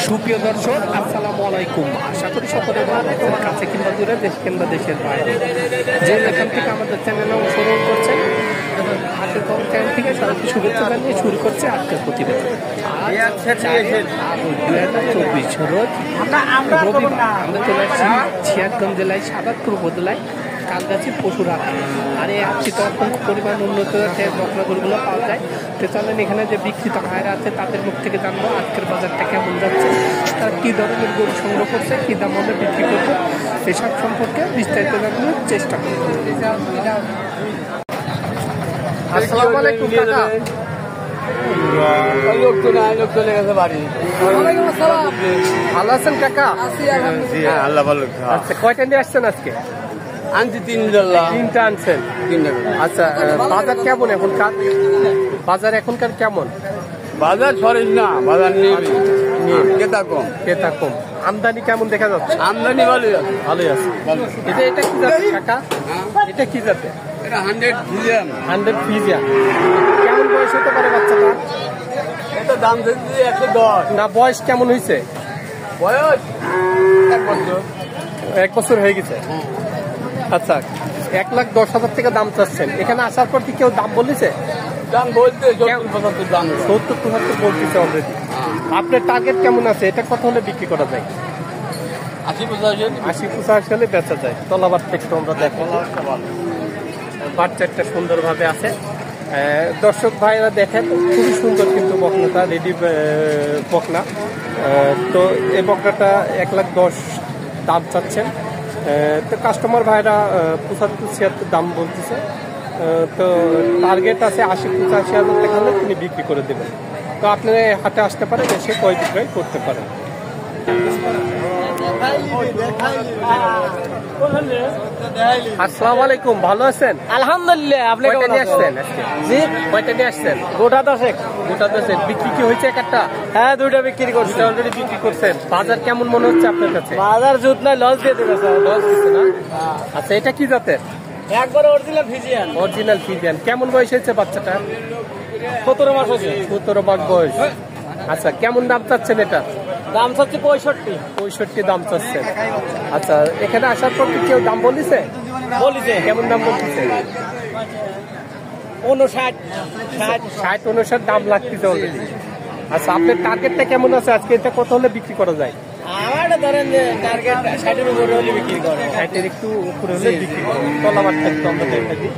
সুপ্রিয় দর্শক, আসসালামু আলাইকুম। আশা করি সকলে ভালো আছেন, কাছে কিংবা দূরে, দেশ কিংবা দেশের বাইরে, যে যেখান থেকে আমাদের চ্যানেলে অংশগ্রহণ করছেন, হাতের কম চ্যানেল থেকে সবাইকে শুভেচ্ছা জানিয়ে শুরু করছে আজকের প্রতিবেদন। 2024 রোজ রবিবার আমরা চলে আসছি সিরাজগঞ্জ জেলায় সাদাতপুর উপজেলায় কালগাছির পশুর হাট। আর এই হাটটি তো অত্যন্ত পরিমাণ উন্নত বকনা গরুগুলো পাওয়া যায়। তো চলেন এখানে যে বিক্রিত ভাইরা আছে তাদের মুখ থেকে জানবো আজকের বাজারটা কেমন যাচ্ছে, তারা কী ধরনের গরু সংগ্রহ করছে, কী দাম আমরা বিক্রি করবো, এসব সম্পর্কে বিস্তারিত জানানোর চেষ্টা করব। আসসালামু আলাইকুম কাকা। ভালো আছেন কাকা? আল্লাহ ভালো। আচ্ছা, কয়টা নিয়ে আসছেন আজকে? আনছি তিনটা আনছেন। আচ্ছা, বাজার কেমন এখনকার? বাজার এখনকার কেমন? বাজার সরিস না, বাজার নেই, ক্রেতা কম। ক্রেতা কম। আমদানি কেমন দেখা যাচ্ছে? আমদানি ভালোই আছে। ভালোই আছে। এটা কি জাতের কাকা? এটা কি জাতের? এটা 100 ফিজিয়ান। 100 ফিজিয়ান। কেমন বয়স হতে পারে বাচ্চাটা? এটা দাম দিচ্ছি 110। না, বয়স কেমন হয়েছে? বয়স 1 বছর। 1 বছর হয়ে গেছে। আচ্ছা, 1,10,000 টাকা দাম চাচ্ছেন। এখানে আসার পর কি কেউ দাম বলেছে? দাম বলতে 70-75 দাম। 70-75 বলতেছে অলরেডি। আপনার টার্গেট কেমন আছে? এটা কত হলে বিক্রি করা যায়? 80-85 হলে বেচা যায়। তলাবার একটু আমরা দেখো, বাচ্চাটা সুন্দরভাবে আছে। দর্শক ভাইরা দেখেন, খুবই সুন্দর কিন্তু বকনাটা, রেডি বকনা। তো এই বকনাটা 1,10,000 দাম চাচ্ছেন। তো কাস্টমার ভাইরা 75-76 দাম বলতেছে। তো টার্গেট আছে 80-85 হাজার টাকা হলে তিনি বিক্রি করে দেবেন। তো আপনি হাটে আসতে পারেন, এসে ক্রয় বিক্রয় করতে পারেন। আসসালামু আলাইকুম, ভালো আছেন? আলহামদুলিল্লাহ। আপনি কয়টা নিয়ে আসছেন আজকে? জি, কয়টা নিয়ে আসছেন? গোটা 10। গোটা 10। বিক্রি কি হয়েছে একটা? হ্যাঁ, 2টা বিক্রি করছি। অলরেডি বিক্রি করছেন। বাজার কেমন মনে হচ্ছে আপনার কাছে? বাজার জুত নাই, লস দিয়ে দেবে স্যার। লস দিচ্ছে না? আচ্ছা, এটা কি জাতের? একবার অরিজিনাল ফিজিয়ান। Original Friesian. কেমন বয়স হয়েছে বাচ্চাটা? 17 মাস হচ্ছে। 17 মাস বয়স। আচ্ছা, কেমন দাম চাচ্ছেন এটা? দাম চাচ্ছে 65। 65 দাম চাচ্ছেন। আচ্ছা, এখানে আসার পর কি কেউ দাম বলেছে? বলিছে কেমন দাম বলতেছে? 59-60 দাম লাগতেছে অলরেডি। আচ্ছা, আপনার টার্গেটটা কেমন আছে আজকে? এটা কত হলে বিক্রি করা যায়? আমার ধরেন যে টার্গেট 60-এর উপরে হলে বিক্রি করে। 60-এর একটু উপরে হলে বিক্রি করে। তলাবারটা একটু আমরা দেখে দিই।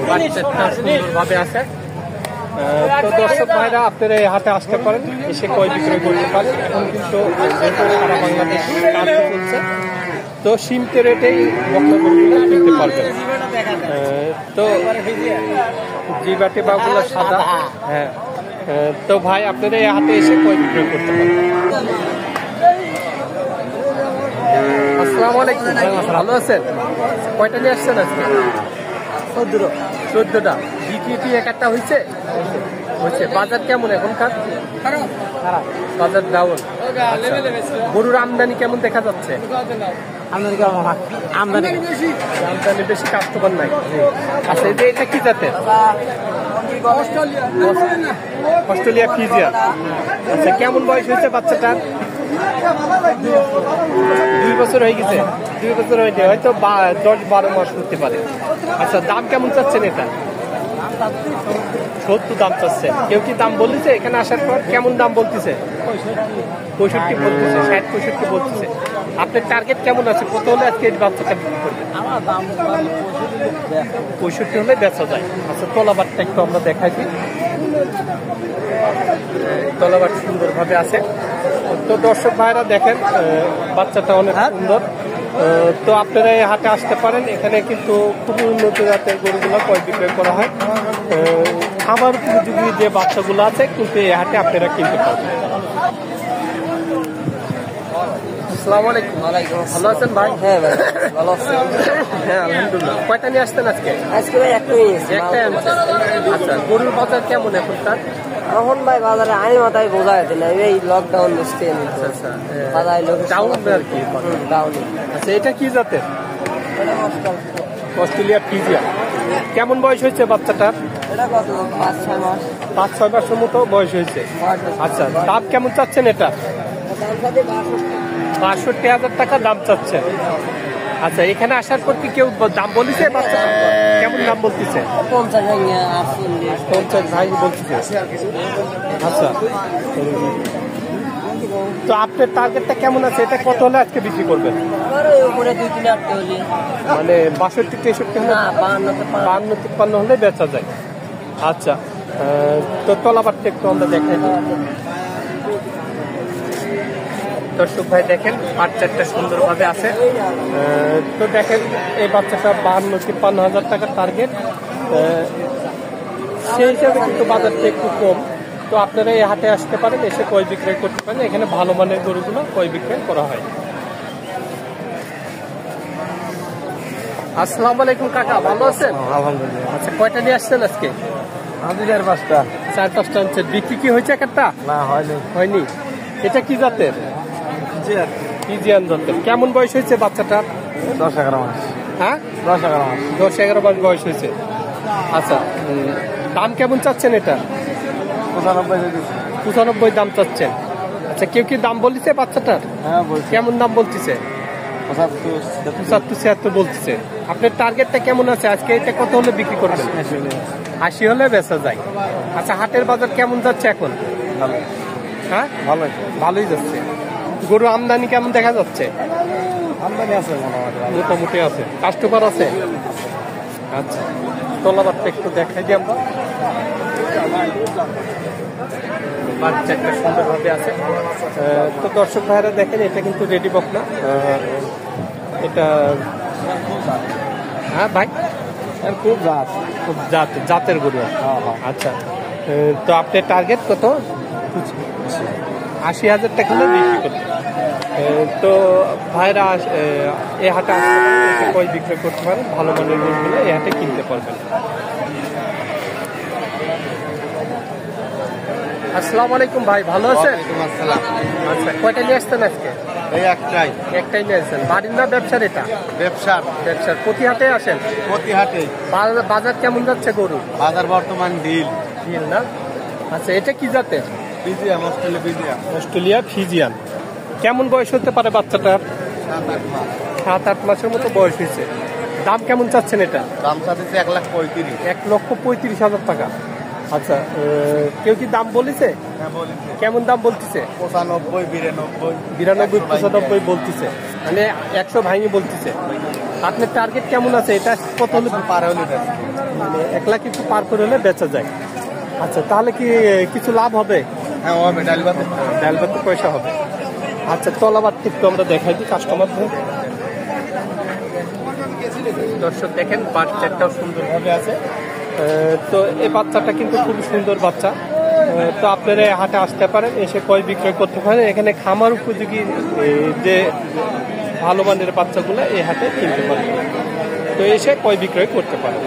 বাচ্চাটা সুন্দরভাবে আছে। তো দর্শক ভাইরা, আপনারা এই হাটে আসতে পারেন, এসে ক্রয় বিক্রয় করতে পারেন। এখন কিন্তু সারা বাংলাদেশ কাজ চলছে। তো সীমিত রেটেই বকনাগুলো কিনতে পারবেন। তো জিবাটি বাগুলো সাদা। হ্যাঁ, তো ভাই আপনারা এই হাটে এসে ক্রয় বিক্রয় করতে পারেন। আসসালামু আলাইকুম, ভালো আছেন? কয়টা নিয়ে আসছেন আজকে? 14টা। বিক্রি কি একটা হয়েছে? বাজার কেমন এখনকার? বাজার ডাউন। গরুর আমদানি কেমন দেখা যাচ্ছে? আমদানি বেশি, কাস্টমার নাই। আচ্ছা, এটা কি জাতের? Australia Friesian. আচ্ছা, কেমন বয়স হয়েছে বাচ্চাটার? 2 বছর হয়ে গেছে। 2 বছর হয়েছে, হয়তো 10-12 মাস হতে পারে। আচ্ছা, দাম কেমন চাচ্ছেন এটা? 70 দাম চাচ্ছেন। কেউ কি দাম বলতেছে এখানে আসার পর? কেমন দাম বলতেছে? 65 বলতেছে, 60-65 বলতেছে। আপনার টার্গেট কেমন আছে? কত হলে আজকে এই বাচ্চাটা বিক্রি করবেন? 65 হলে বেচা যায়। আচ্ছা, তলাবারটা একটু আমরা দেখাইছি। তলাবার সুন্দরভাবে আছে। তো দর্শক ভাইরা দেখেন, বাচ্চাটা অনেক সুন্দর। তো আপনারা এই হাটে আসতে পারেন। এখানে কিন্তু খুবই উন্নত জাতের গরুগুলো ক্রয় বিক্রয় করা হয়। খাবার উপযোগী যে বাচ্চাগুলো আছে কিন্তু এই হাটে আপনারা কিনতে পারবেন। আসসালামু আলাইকুম। ভালো আছেন ভাই? হ্যাঁ ভাই, ভালো আছে। হ্যাঁ, আলহামদুলিল্লাহ। কয়টা নিয়ে আসছেন আজকে? আজকে ভাই একটাই আনছেন। আচ্ছা, গরুর বাজার কেমন এখনকার? এখন ভাই বাজারে আইন মাথায় বোঝা যেতে না, এই লকডাউন বুঝতেন। আচ্ছা, বাজারে লোক ডাউন আর কি। আচ্ছা, এটা কি জাতের? Australia Friesian. কেমন বয়স হয়েছে বাচ্চাটার? এটা কত? 5-6 মাস। 5-6 মাসের মতো বয়স হয়েছে। আচ্ছা, দাম কেমন চাচ্ছেন এটা? 62,000 টাকা দাম চাচ্ছেন। আচ্ছা, এখানে আসার পর কি কেউ দাম বলেছে? বাচ্চা কেমন দাম বলতেছে? 50 ভাই বলতেছে। আচ্ছা, তো আপনার টার্গেটটা কেমন আছে? এটা কত হলে আজকে বিক্রি করবেন? মানে 62-63 হলে, 52-53 হলে বেচা যায়। আচ্ছা, তো তলাবারটা একটু আমরা দেখাই। দর্শক ভাই দেখেন, বাচ্চাটা সুন্দরভাবে আছে। তো দেখেন, এই বাচ্চাটা 52-53 হাজার টাকার টার্গেট। সেই হিসাবে কিন্তু বাজারটা একটু কম। তো আপনারা এই হাটে আসতে পারেন, এসে ক্রয় বিক্রয় করতে পারেন। এখানে ভালো মানের গরুগুলো ক্রয় বিক্রয় করা হয়। আসসালামু আলাইকুম কাকা, ভালো আছেন? আলহামদুলিল্লাহ। আচ্ছা, কয়টা নিয়ে আসছেন আজকে? 4-5টা। 4-5টা আনছেন। বিক্রি কি হয়েছে একটা? না, হয়নি। হয়নি। এটা কি জাতের? ফিজিয়ান জাতের। কেমন বয়স হয়েছে বাচ্চাটার? 10-11 মাস। হ্যাঁ, 10-11 মাস। 10-11 মাস বয়স হয়েছে। আচ্ছা, দাম কেমন চাচ্ছেন এটা? 95 দাম চাচ্ছেন। আচ্ছা, কেউ কি দাম বলছে বাচ্চাটার? হ্যাঁ, বলছি। কেমন দাম বলতেছে? 75-76 বলতেছে। আপনার টার্গেটটা কেমন আছে আজকে? এটা কত হলে বিক্রি করবেন? 80 হলে বেচা যায়। আচ্ছা, হাটের বাজার কেমন যাচ্ছে এখন? ভালো। হ্যাঁ, ভালো। ভালোই যাচ্ছে। গরু আমদানি কেমন দেখা যাচ্ছে? আমদানি আছে মোটামুটি আছে। কাস্টমার আছে? আচ্ছা, তলাবারটা একটু দেখাই দিই আমরা। বাচ্চাটা সুন্দরভাবে আছে। তো দর্শক ভাইরা দেখেন, এটা কিন্তু রেডি বকনা। এটা হ্যাঁ ভাই, খুব খুব জাতের গরু। আচ্ছা, তো আপনার টার্গেট কত? 80,000 টাকা হলে বিক্রি করতে। তো ভাইরা এই হাটে আসতে পারেন, এসে ক্রয় বিক্রয় করতে পারেন। ভালো মানের গরুগুলো এই হাটে কিনতে পারবেন। আসসালামু আলাইকুম ভাই, ভালো আছেন? আচ্ছা, কয়টা নিয়ে আসতেন আজকে? এই একটাই নিয়ে আসছেন। বাড়ির না ব্যবসার? এটা ব্যবসার। প্রতি হাটে আসেন? প্রতি হাটে। বাজার কেমন যাচ্ছে গরু? বাজার বর্তমান ঢিল না। আচ্ছা, এটা কি জাতের? ফিজিয়াম, অস্ট্রেলিয়া ফিজিয়ান। কেমন বয়স হতে পারে বাচ্চাটার? 7-8 মাসের মতো বয়স হয়েছে। দাম কেমন চাচ্ছেন এটা? দাম চাচ্ছে 1,35,000। 1,35,000 টাকা। আচ্ছা, কেউ কি দাম বলেছে? হ্যাঁ, বলেছে। কেমন দাম বলতেছে? 95, 92, 95 বলতেছে। মানে 100 ভাঙি বলতেছে। আপনার টার্গেট কেমন আছে? এটা কত হলে পার হলে? মানে 1 লাখ একটু পার করে হলে বেচা যায়। আচ্ছা, তাহলে কি কিছু লাভ হবে? হ্যাঁ, হবে। ডাল ডালবাতে পয়সা হবে। আচ্ছা, তলাবার একটু আমরা দেখাই দিই কাস্টমার। দর্শক দেখেন, বাচ্চাটাও সুন্দরভাবে আছে। তো এই বাচ্চাটা কিন্তু খুব সুন্দর বাচ্চা। তো আপনারা হাটে আসতে পারেন, এসে ক্রয় বিক্রয় করতে পারেন। এখানে খামার উপযোগী যে ভালো মানের বাচ্চাগুলো এই হাটে কিনতে পারেন। তো এসে ক্রয় বিক্রয় করতে পারেন।